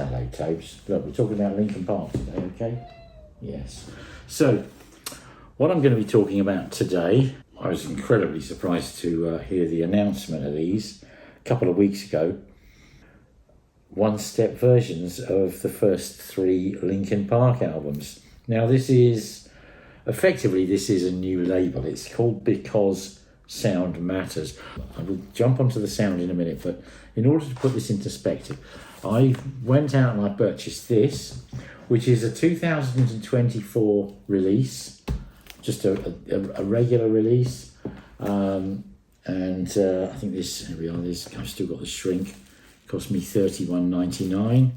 Hello, Tobes. Look, we're talking about Linkin Park today, okay? Yes. So, what I'm going to be talking about today, I was incredibly surprised to hear the announcement of these a couple of weeks ago. One-step versions of the first 3 Linkin Park albums. Now, this is a new label. It's called Because Sound Matters. I will jump onto the sound in a minute, but in order to put this into perspective, I went out and I purchased this, which is a 2024 release, just a regular release. I think this, here we are, I've still got the shrink. It cost me $31.99.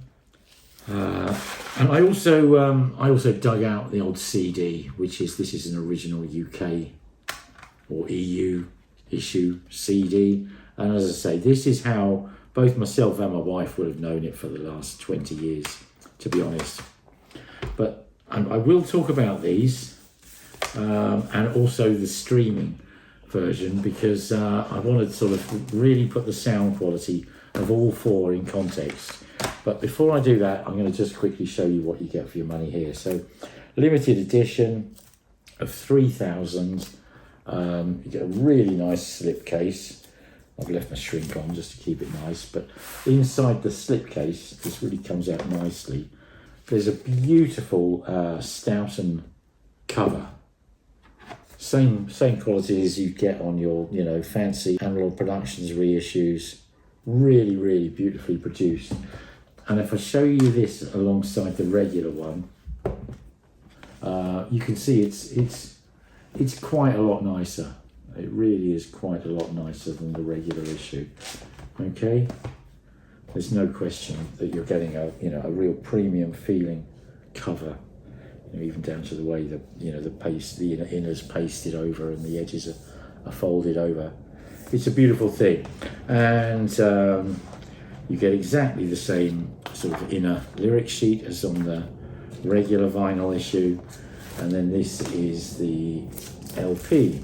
And I also dug out the old CD, this is an original UK or EU issue CD. And as I say, this is how both myself and my wife would have known it for the last 20 years, to be honest. But I will talk about these and also the streaming version, because I want to sort of really put the sound quality of all 4 in context. But before I do that, I'm going to just quickly show you what you get for your money here. So, limited edition of 3,000. You get a really nice slipcase. I've left my shrink on just to keep it nice, but inside the slipcase, this really comes out nicely. There's a beautiful Stoughton cover. Same quality as you get on your, fancy Analog Productions reissues. Really, really beautifully produced. And if I show you this alongside the regular one, you can see it's quite a lot nicer. It really is quite a lot nicer than the regular issue. Okay, there's no question that you're getting a real premium feeling cover. Even down to the way the inner's pasted over and the edges are folded over. It's a beautiful thing, and you get exactly the same sort of inner lyric sheet as on the regular vinyl issue, and then this is the LP,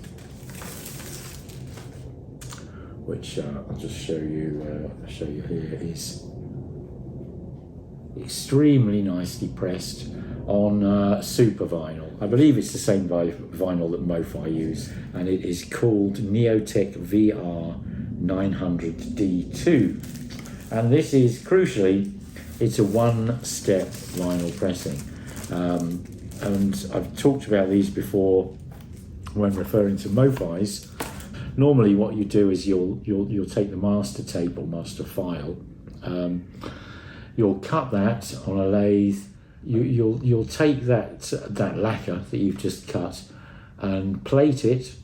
which I'll just show you. Here is extremely nicely pressed on super vinyl. I believe it's the same vinyl that MOFI use, and it is called Neotech VR 900D2. And this is, crucially, it's a one-step vinyl pressing. And I've talked about these before when referring to MOFIs. Normally what you do is you'll take the master tape or master file, you'll cut that on a lathe. You'll take that lacquer that you've just cut and plate it,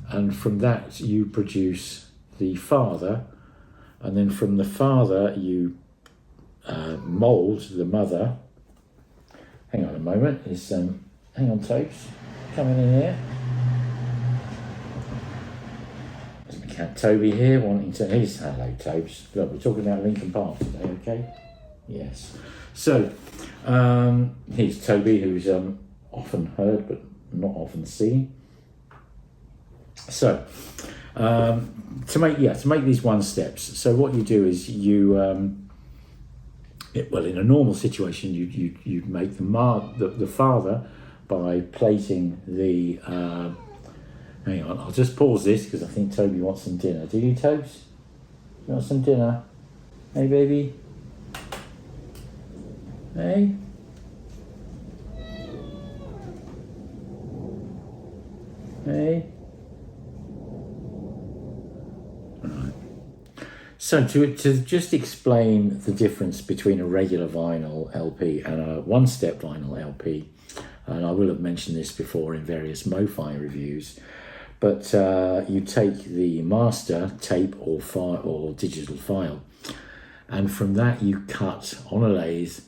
and from that you produce the father, and then from the father you mould the mother. Hang on a moment, hang on, Tobes, coming in here. There's my cat Toby here wanting to. Hello, Tobes. Look, we're talking about Linkin Park today, okay? Yes. So, here's Toby, who's often heard but not often seen. So, to make these one steps, so what you do is you, in a normal situation, you'd make the father by plating the. Hang on, I'll just pause this because I think Toby wants some dinner. Do you, Tobes? You want some dinner? Hey, baby. Hey? Hey? Right. So to just explain the difference between a regular vinyl LP and a one-step vinyl LP, and I will have mentioned this before in various MOFI reviews, but you take the master tape or file or digital file, and from that you cut on a lathe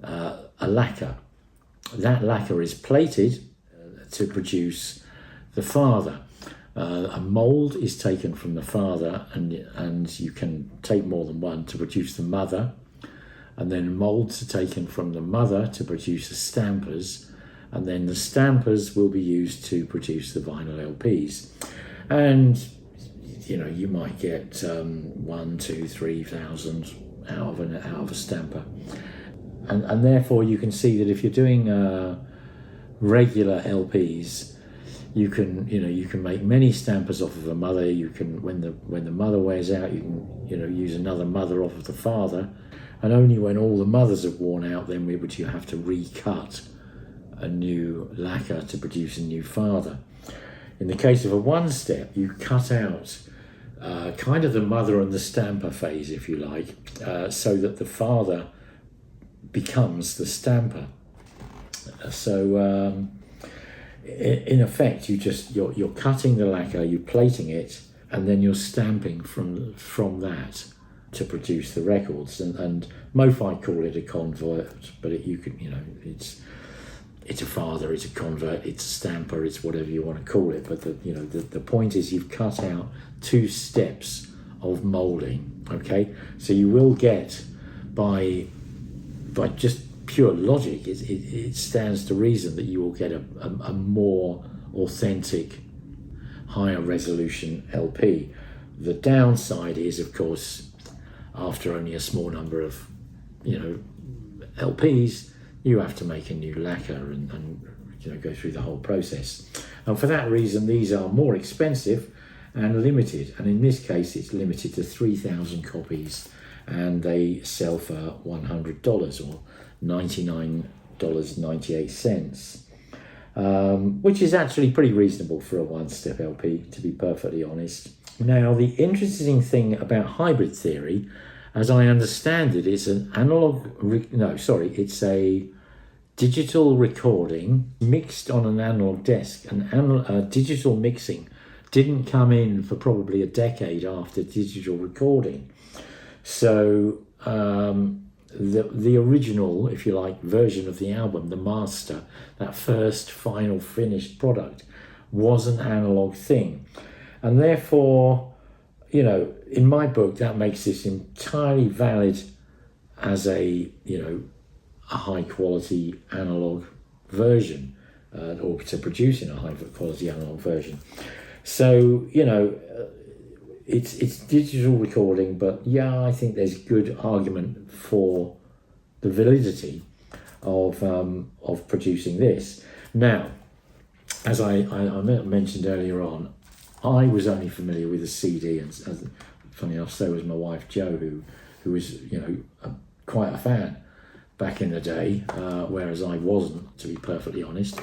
a lacquer. That lacquer is plated to produce the father. A mould is taken from the father, and you can take more than one to produce the mother, and then moulds are taken from the mother to produce the stampers, and then the stampers will be used to produce the vinyl LPs. And you might get 1, 2, 3,000 out of a stamper, and therefore you can see that if you're doing regular LPs, you can make many stampers off of a mother. You can, when the mother wears out, you can use another mother off of the father, and only when all the mothers have worn out, then would you have to recut a new lacquer to produce a new father. In the case of a one-step, you cut out kind of the mother and the stamper phase, if you like, so that the father becomes the stamper. So in effect, you're cutting the lacquer, you're plating it, and then you're stamping from that to produce the records. And MOFI call it a convert, but it's a father, it's a convert, it's a stamper, it's whatever you want to call it. But the point is, you've cut out 2 steps of moulding. Okay, so you will get, by just pure logic, it stands to reason that you will get a more authentic, higher resolution LP. The downside is, of course, after only a small number of LPs, you have to make a new lacquer and go through the whole process. And for that reason, these are more expensive and limited. And in this case, it's limited to 3,000 copies, and they sell for $100 or $99.98, which is actually pretty reasonable for a one-step LP, to be perfectly honest. Now, the interesting thing about hybrid theory, as I understand it, is it's a digital recording mixed on an analog desk. Digital mixing didn't come in for probably a decade after digital recording. So the original, if you like, version of the album, the master, that first final finished product, was an analog thing. And therefore, in my book, that makes this entirely valid as a high quality analog version, or to produce in a high quality analog version. So, it's digital recording, but yeah, I think there's good argument for the validity of producing this. Now, as I mentioned earlier on, I was only familiar with the CD, and funny enough, so was my wife Jo, who was quite a fan back in the day, whereas I wasn't, to be perfectly honest.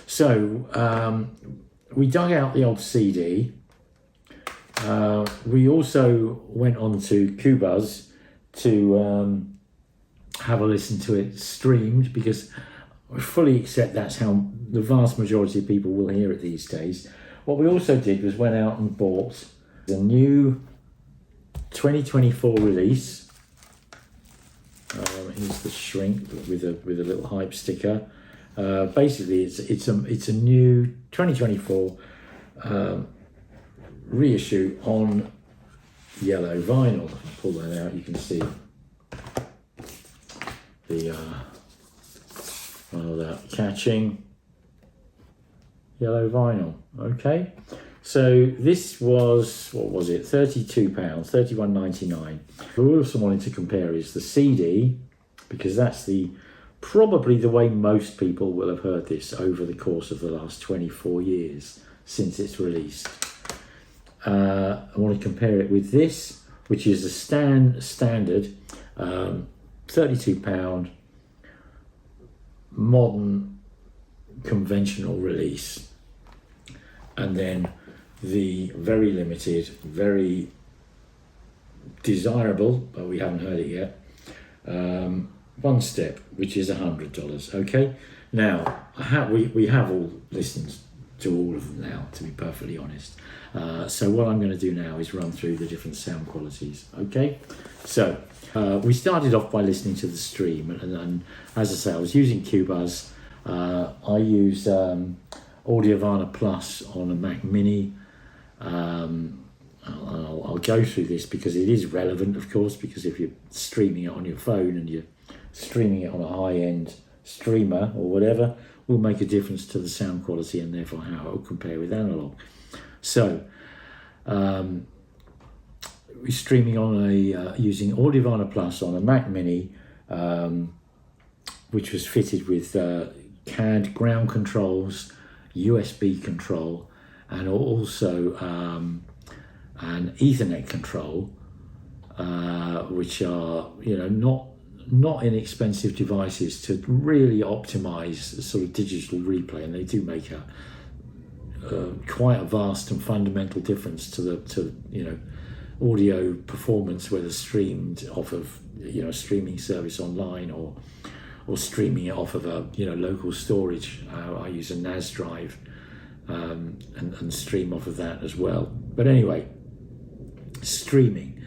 So we dug out the old CD. We also went on to Qobuz to have a listen to it streamed, because I fully accept that's how the vast majority of people will hear it these days. What we also did was went out and bought the new 2024 release. Here's the shrink with a little hype sticker. Basically, it's a new 2024 reissue on yellow vinyl. If I pull that out, you can see the that catching yellow vinyl. Okay, so this was, what was it, £32, £31.99. What we also wanted to compare is the CD, because that's probably the way most people will have heard this over the course of the last 24 years since its released. I want to compare it with this, which is a standard £32 modern conventional release, and then the very limited, very desirable, but we haven't heard it yet, One Step, which is $100. Okay, now we have all listened to all of them now, to be perfectly honest. So what I'm going to do now is run through the different sound qualities. Okay, so we started off by listening to the stream, and as I say, I was using Qobuz. I used Audiovana Plus on a Mac Mini. I'll go through this because it is relevant, of course, because if you're streaming it on your phone and you're streaming it on a high-end streamer or whatever, will make a difference to the sound quality and therefore how it will compare with analog. So we're streaming on using Audiovana Plus on a Mac Mini, which was fitted with CAD ground controls, USB control, and also an Ethernet control, which are not inexpensive devices to really optimize the sort of digital replay, and they do make quite a vast and fundamental difference to audio performance, whether streamed off of a streaming service online or streaming it off of a local storage. I use a NAS drive and stream off of that as well. But anyway, streaming.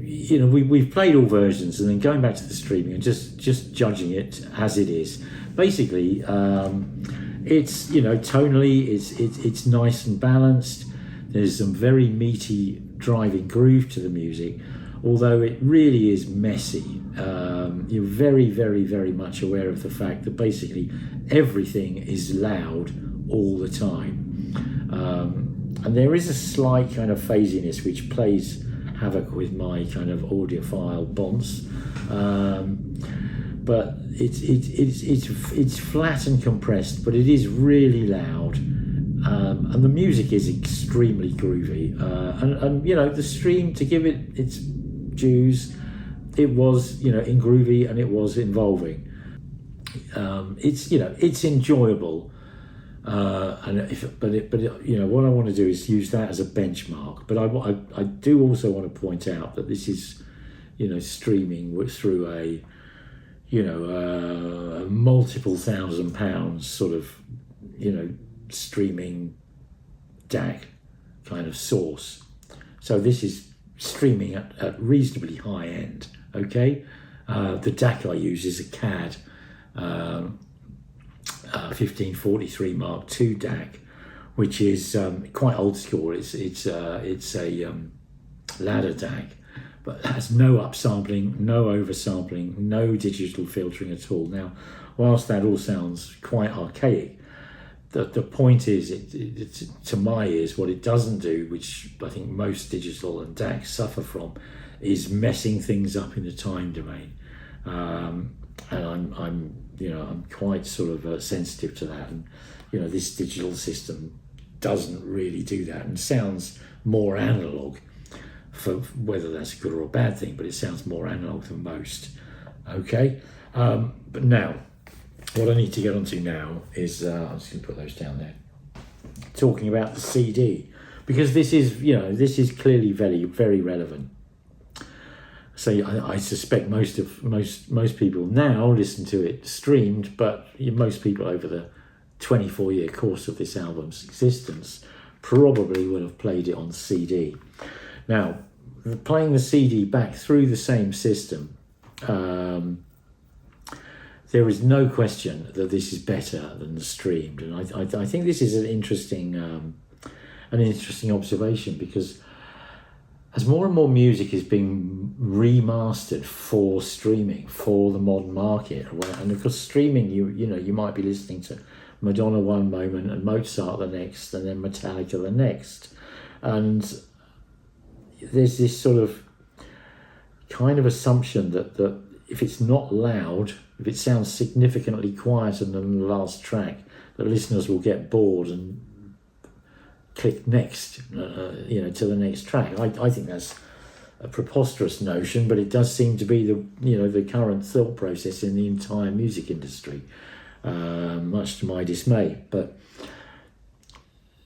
We've played all versions, and then going back to the streaming and just judging it as it is. Basically, it's tonally it's nice and balanced. There's some very meaty driving groove to the music, although it really is messy. You're very, very, very much aware of the fact that basically everything is loud all the time, and there is a slight kind of phasiness which plays havoc with my kind of audiophile bonds, but it's flat and compressed, but it is really loud, and the music is extremely groovy, and the stream, to give it its dues, it was in groovy and it was involving. It's enjoyable. What I want to do is use that as a benchmark. But I do also want to point out that this is, streaming through a multiple £1,000 sort of, streaming DAC kind of source. So this is streaming at reasonably high end. Okay, the DAC I use is a CAD. 1543 Mark II DAC, which is quite old school. It's a ladder DAC, but has no upsampling, no oversampling, no digital filtering at all. Now, whilst that all sounds quite archaic, the point is, it to my ears, what it doesn't do, which I think most digital and DACs suffer from, is messing things up in the time domain. And I'm quite sort of sensitive to that, and this digital system doesn't really do that and sounds more analog, for whether that's a good or a bad thing, but it sounds more analog than most. Okay, but now what I need to get onto now is I'm just going to put those down there, talking about the CD, because this is clearly very, very relevant. So I suspect most people now listen to it streamed, but most people over the 24-year course of this album's existence probably would have played it on CD. Now, playing the CD back through the same system, there is no question that this is better than the streamed, and I think this is an interesting observation, because as more and more music is being remastered for streaming, for the modern market, and of course streaming, you might be listening to Madonna one moment and Mozart the next, and then Metallica the next, and there's this sort of kind of assumption that if it's not loud, if it sounds significantly quieter than the last track, that listeners will get bored and click next, to the next track. I think that's a preposterous notion, but it does seem to be the current thought process in the entire music industry, much to my dismay. But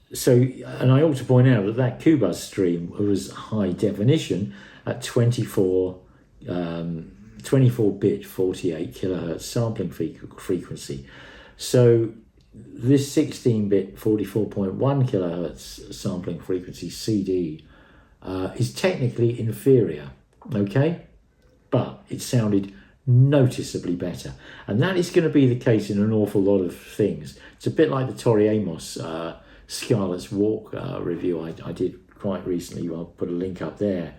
and I ought to point out that Qobuz stream was high definition at 24-bit 48 kilohertz sampling frequency. So this 16-bit 44.1 kilohertz sampling frequency CD is technically inferior, okay? But it sounded noticeably better. And that is going to be the case in an awful lot of things. It's a bit like the Tori Amos Scarlet's Walk review I did quite recently. I'll put a link up there,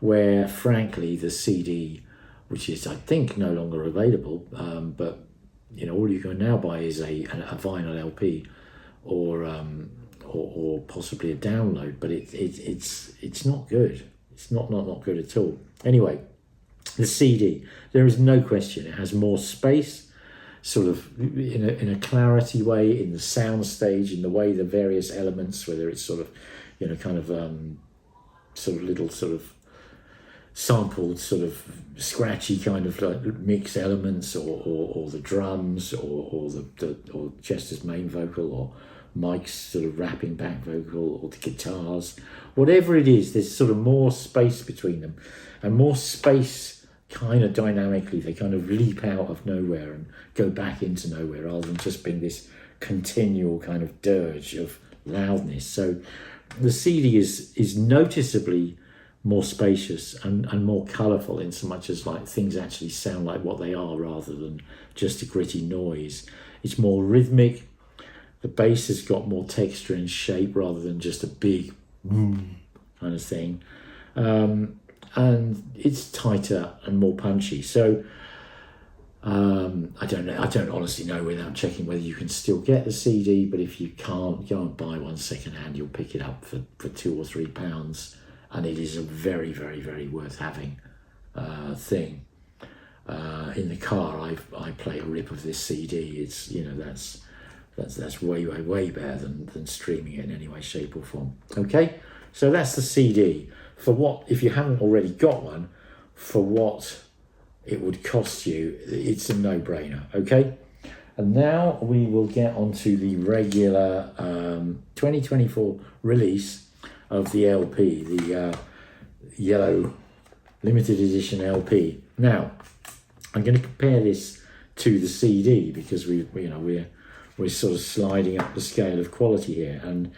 where frankly the CD, which is I think no longer available, but all you can now buy is a vinyl LP or possibly a download, but it's not good. It's not good at all. Anyway, the CD, there is no question it has more space, sort of in a clarity way, in the sound stage, in the way the various elements, whether it's sort of, kind of sort of little sort of sampled sort of scratchy kind of like mix elements, or the drums, or Chester's main vocal, or Mike's sort of rapping back vocal, or the guitars, whatever it is, there's sort of more space between them, and more space kind of dynamically. They kind of leap out of nowhere and go back into nowhere, rather than just being this continual kind of dirge of loudness. So the CD is noticeably more spacious and more colourful, in so much as like things actually sound like what they are, rather than just a gritty noise. It's more rhythmic. The bass has got more texture and shape, rather than just a big kind of thing. And it's tighter and more punchy. So I don't know. I don't honestly know without checking whether you can still get the CD, but if you can't, go and buy one second hand. You'll pick it up for £2 or £3, and it is a very, very, very worth having thing. In the car, I play a rip of this CD. It's that's way better than streaming it in any way, shape or form. Okay, so that's the CD. For what, if you haven't already got one, for what it would cost you, it's a no-brainer. Okay, and now we will get onto the regular 2024 release of the LP, the yellow limited edition LP. Now, I'm going to compare this to the CD, because we're sort of sliding up the scale of quality here, and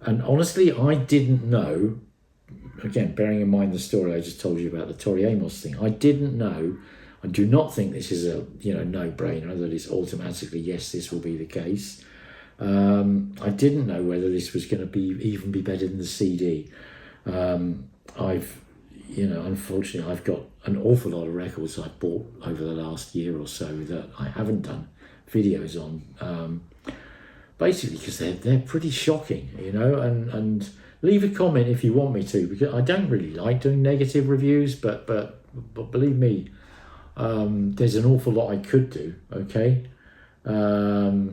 honestly, I didn't know. Again, bearing in mind the story I just told you about the Tori Amos thing, I didn't know. I do not think this is a no-brainer, that it's automatically yes, this will be the case. I didn't know whether this was going to even be better than the CD. Unfortunately, I've got an awful lot of records I've bought over the last year or so that I haven't done videos on, basically because they're pretty shocking, and leave a comment if you want me to, because I don't really like doing negative reviews, but believe me, there's an awful lot I could do. Okay, but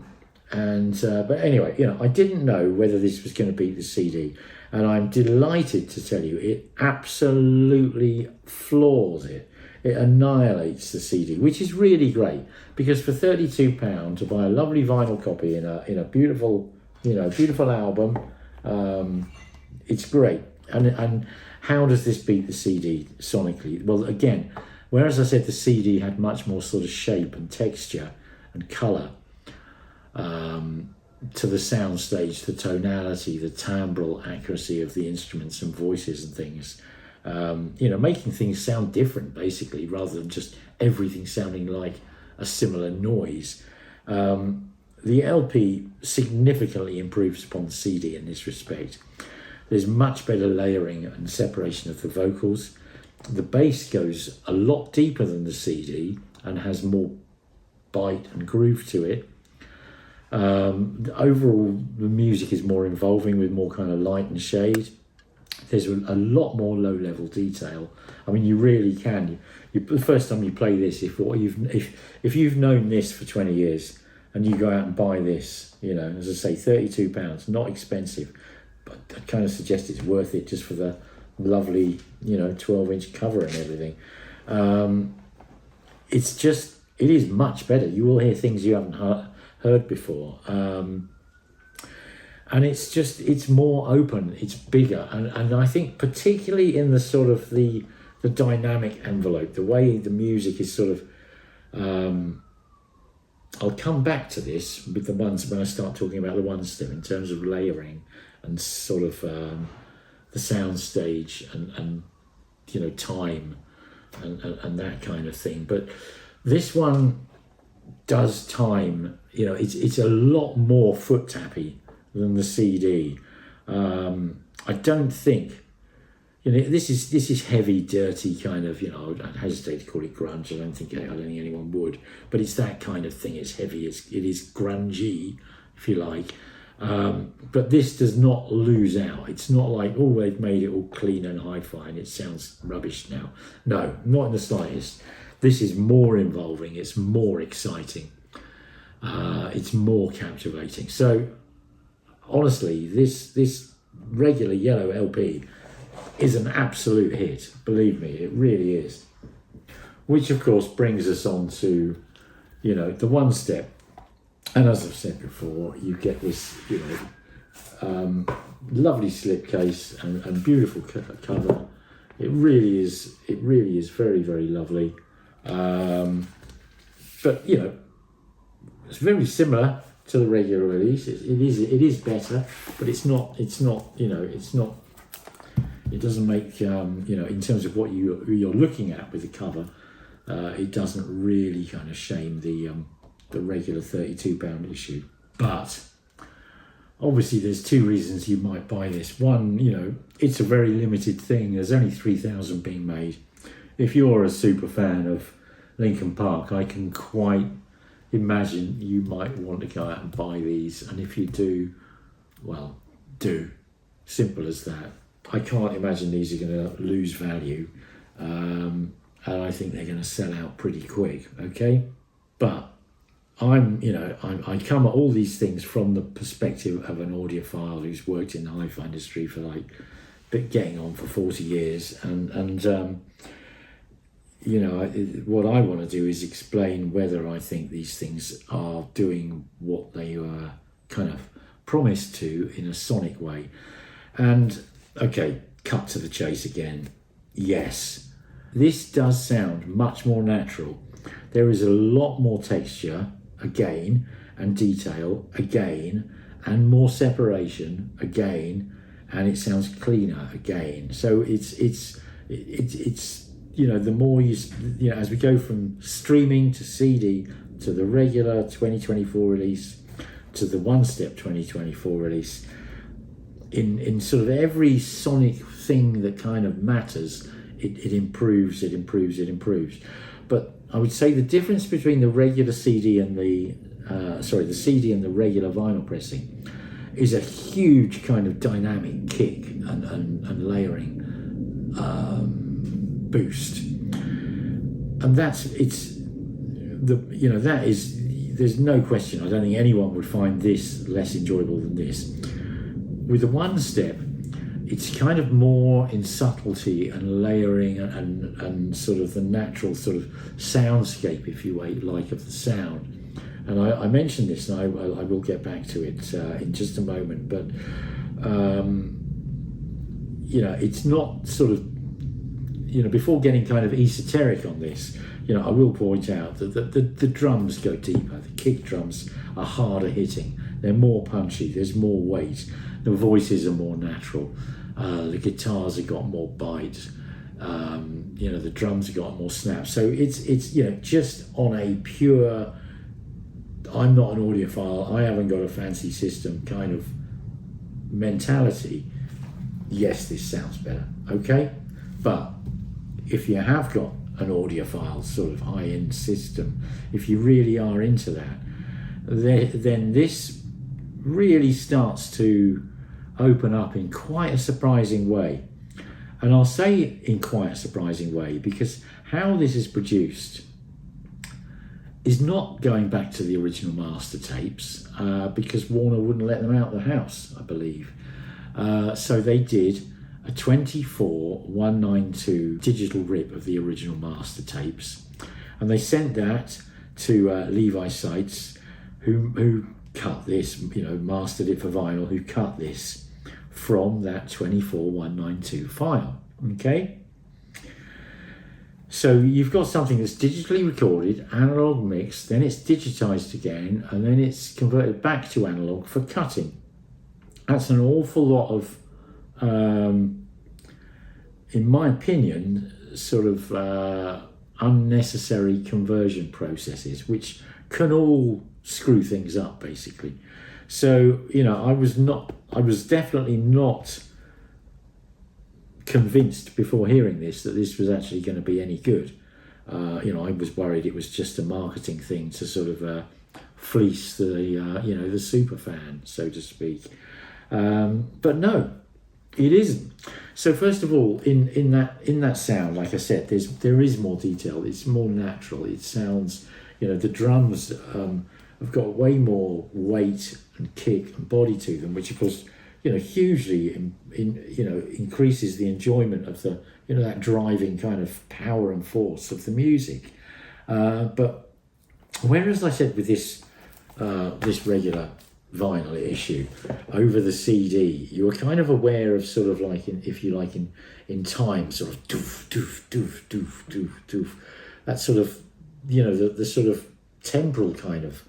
anyway, I didn't know whether this was going to beat the CD, and I'm delighted to tell you it absolutely floors it. It annihilates the CD, which is really great, because for £32 to buy a lovely vinyl copy in a beautiful album, it's great. And how does this beat the CD sonically? Well, again, whereas I said the CD had much more sort of shape and texture and colour to the sound stage, the tonality, the timbral accuracy of the instruments and voices and things, making things sound different, basically, rather than just everything sounding like a similar noise. The LP significantly improves upon the CD in this respect. There's much better layering and separation of the vocals. The bass goes a lot deeper than the CD and has more bite and groove to it. Overall, the music is more involving, with more kind of light and shade. There's a lot more low-level detail. I mean, you really can. The first time you play this, if you've known this for 20 years and you go out and buy this, as I say, £32, not expensive, but I kind of suggest it's worth it just for the lovely, 12-inch cover and everything. It is much better. You will hear things you haven't heard before. And it's more open, it's bigger. And I think particularly in the sort of the dynamic envelope, the way the music is sort of, I'll come back to this with the ones when I start talking about the one-step in terms of layering and sort of the sound stage and time and that kind of thing. But this one does time, it's a lot more foot tappy than the CD. I don't think, this is heavy, dirty kind of, I'd hesitate to call it grunge. I don't think anyone would, but it's that kind of thing. It's heavy. It is grungy, if you like. But this does not lose out. It's not like, oh, they've made it all clean and hi-fi and it sounds rubbish now. No, not in the slightest. This is more involving, it's more exciting, it's more captivating. So honestly, this regular yellow LP is an absolute hit. Believe me, it really is. Which of course brings us on to, the One-Step. And as I've said before, you get this, lovely slipcase and beautiful cover. It really is very, very lovely. But it's very similar to the regular release. It is better, but it's not. It doesn't make in terms of what you're looking at with the cover. It doesn't really kind of shame the regular £32 issue. But obviously there's two reasons you might buy this. One, it's a very limited thing. There's only 3,000 being made. If you're a super fan of Linkin Park, I can quite imagine you might want to go out and buy these. And if you do, well, do. Simple as that. I can't imagine these are going to lose value. And I think they're going to sell out pretty quick, okay? But I come at all these things from the perspective of an audiophile who's worked in the hi-fi industry for getting on for 40 years. What I want to do is explain whether I think these things are doing what they were kind of promised to in a sonic way. And, okay, cut to the chase again. Yes, this does sound much more natural. There is a lot more texture, again, and detail, again, and more separation, again, and it sounds cleaner, again. So it's the more as we go from streaming to CD to the regular 2024 release to the One-Step 2024 release, in sort of every sonic thing that kind of matters, it improves. But I would say the difference between the regular CD and the CD and the regular vinyl pressing is a huge kind of dynamic kick and layering boost, and there's no question. I don't think anyone would find this less enjoyable than this. With the One-Step, it's kind of more in subtlety and layering and sort of the natural sort of soundscape, if you like, of the sound. And I mentioned this, and I will get back to it in just a moment. But it's not sort of before getting kind of esoteric on this. I will point out that the drums go deeper. The kick drums are harder hitting. They're more punchy. There's more weight. The voices are more natural. The guitars have got more bite. The drums have got more snap. So it's just on a pure, I'm not an audiophile, I haven't got a fancy system kind of mentality. Yes, this sounds better, okay? But if you have got an audiophile sort of high-end system, if you really are into that, then this really starts to open up in quite a surprising way. And I'll say in quite a surprising way because how this is produced is not going back to the original master tapes because Warner wouldn't let them out of the house, I believe. So they did a 24-192 digital rip of the original master tapes, and they sent that to Levi Seitz, who cut this, mastered it for vinyl, who cut this from that 24-192 file, okay? So you've got something that's digitally recorded, analog mixed, then it's digitized again, and then it's converted back to analog for cutting. That's an awful lot of, in my opinion, sort of unnecessary conversion processes, which can all screw things up, basically. So, I was definitely not convinced before hearing this that this was actually going to be any good. I was worried it was just a marketing thing to sort of fleece the super fan, so to speak. But no, it isn't. So first of all, in that sound, like I said, there is more detail. It's more natural. It sounds, the drums have got way more weight and kick and body to them, which of course, hugely increases the enjoyment of the that driving kind of power and force of the music. But whereas I said with this regular vinyl issue over the CD, you were kind of aware of sort of like in time, sort of doof doof doof doof doof doof, that sort of the sort of temporal kind of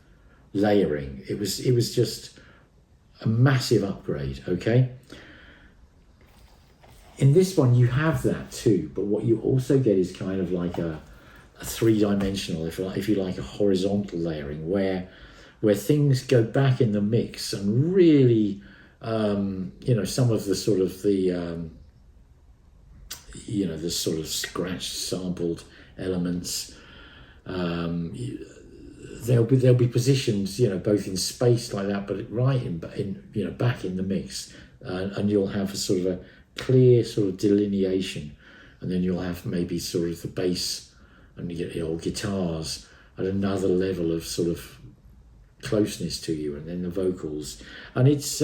layering. It was just a massive upgrade. Okay, in this one you have that too, but what you also get is kind of like a three-dimensional, if you like, a horizontal layering where things go back in the mix and really, some of the sort of the sort of scratched, sampled elements. They'll be positioned, both in space like that, but right in back in the mix, and you'll have a sort of a clear sort of delineation, and then you'll have maybe sort of the bass and or guitars at another level of sort of closeness to you, and then the vocals, and it's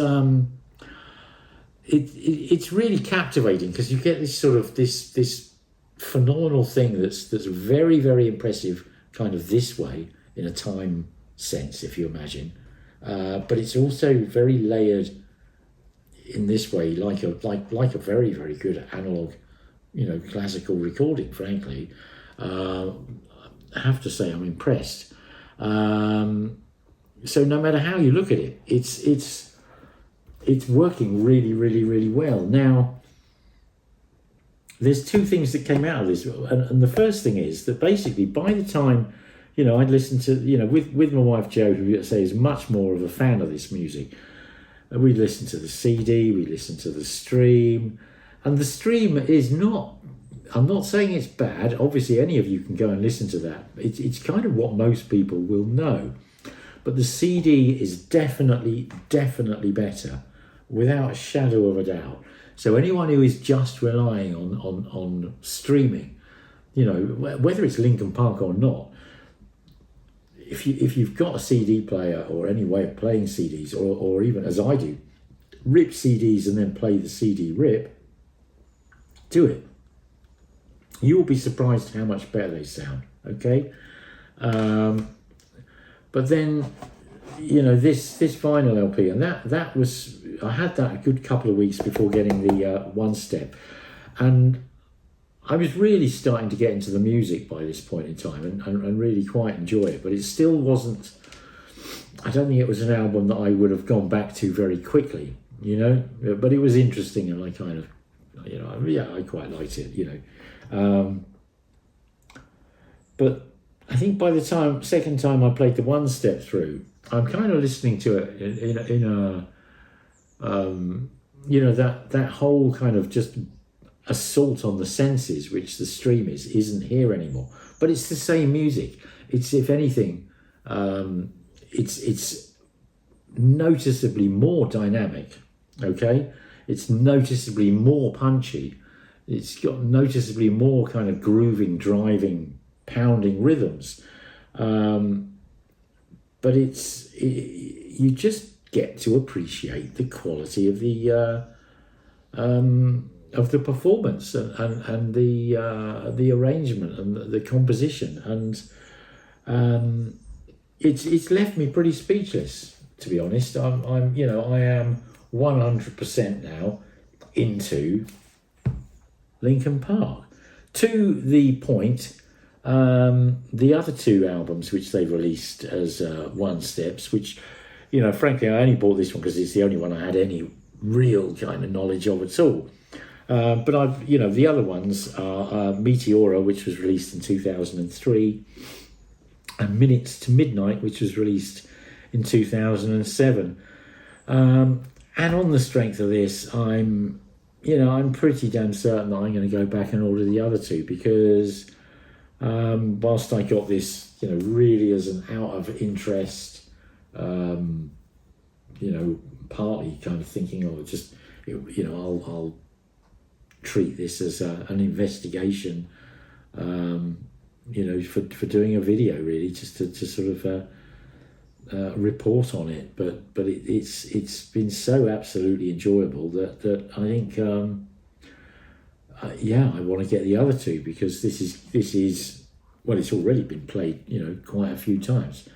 really captivating because you get this sort of this phenomenal thing that's very, very impressive kind of this way in a time sense, if you imagine, but it's also very layered in this way, like a very, very good analog classical recording. Frankly, I have to say I'm impressed. So no matter how you look at it, it's working really, really, really well. Now, there's two things that came out of this, and the first thing is that basically by the time I'd listened to with my wife Jo, who I'd say is much more of a fan of this music, we listened to the CD, we listened to the stream, and the stream is not. I'm not saying it's bad. Obviously, any of you can go and listen to that. It's kind of what most people will know. But the CD is definitely better, without a shadow of a doubt. So anyone who is just relying on streaming, whether it's Linkin Park or not, if you've got a CD player or any way of playing CDs, or even as I do, rip CDs and then play the CD rip, do it. You will be surprised how much better they sound. Okay. But then, this vinyl LP, and that was, I had that a good couple of weeks before getting the One-Step, and I was really starting to get into the music by this point in time and really quite enjoy it, but it still wasn't, I don't think it was an album that I would have gone back to very quickly, but it was interesting, and I kind of, I quite liked it, but I think by the second time I played the One-Step through, I'm kind of listening to it in a, that whole kind of just assault on the senses, which the stream isn't here anymore. But it's the same music. It's, if anything, it's noticeably more dynamic. Okay, it's noticeably more punchy. It's got noticeably more kind of grooving, driving, pounding rhythms, but you just get to appreciate the quality of the performance and the arrangement and the composition, and it's left me pretty speechless, to be honest. I am 100% now into Linkin Park, to the point. The other two albums which they've released as One-Steps, which, frankly, I only bought this one because it's the only one I had any real kind of knowledge of at all. But I've, the other ones are Meteora, which was released in 2003, and Minutes to Midnight, which was released in 2007. And on the strength of this, I'm pretty damn certain that I'm going to go back and order the other two, because whilst I got this, really as an out of interest you know, partly kind of thinking, oh, just, you know, I'll treat this as an investigation, you know, for doing a video, really, just to sort of report on it. But it's been so absolutely enjoyable that I think, yeah, I want to get the other two, because this is well, it's already been played, you know, quite a few times.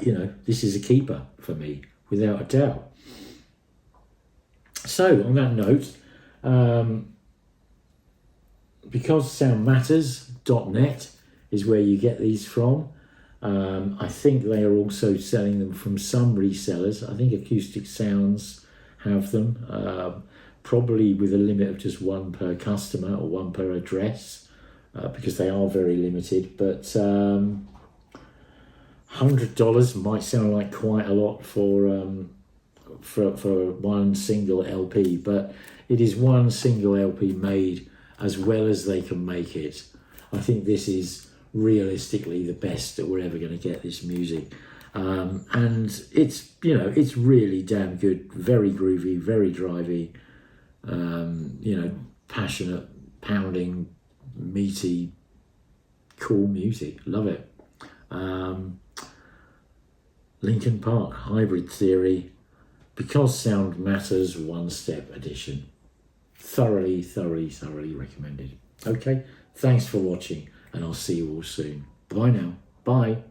You know, this is a keeper for me, without a doubt. So on that note, because soundmatters.net is where you get these from. I think they are also selling them from some resellers. I think Acoustic Sounds have them, probably with a limit of just one per customer or one per address, because they are very limited. But $100 might sound like quite a lot for one single LP, but it is one single LP made as well as they can make it. I think this is realistically the best that we're ever going to get this music, and it's, you know, it's really damn good, very groovy, very drivey, you know, passionate, pounding, meaty, cool music. Love it. Linkin Park Hybrid Theory, Because Sound Matters One-Step Edition. Thoroughly recommended. Okay, thanks for watching, and I'll see you all soon. Bye now. Bye.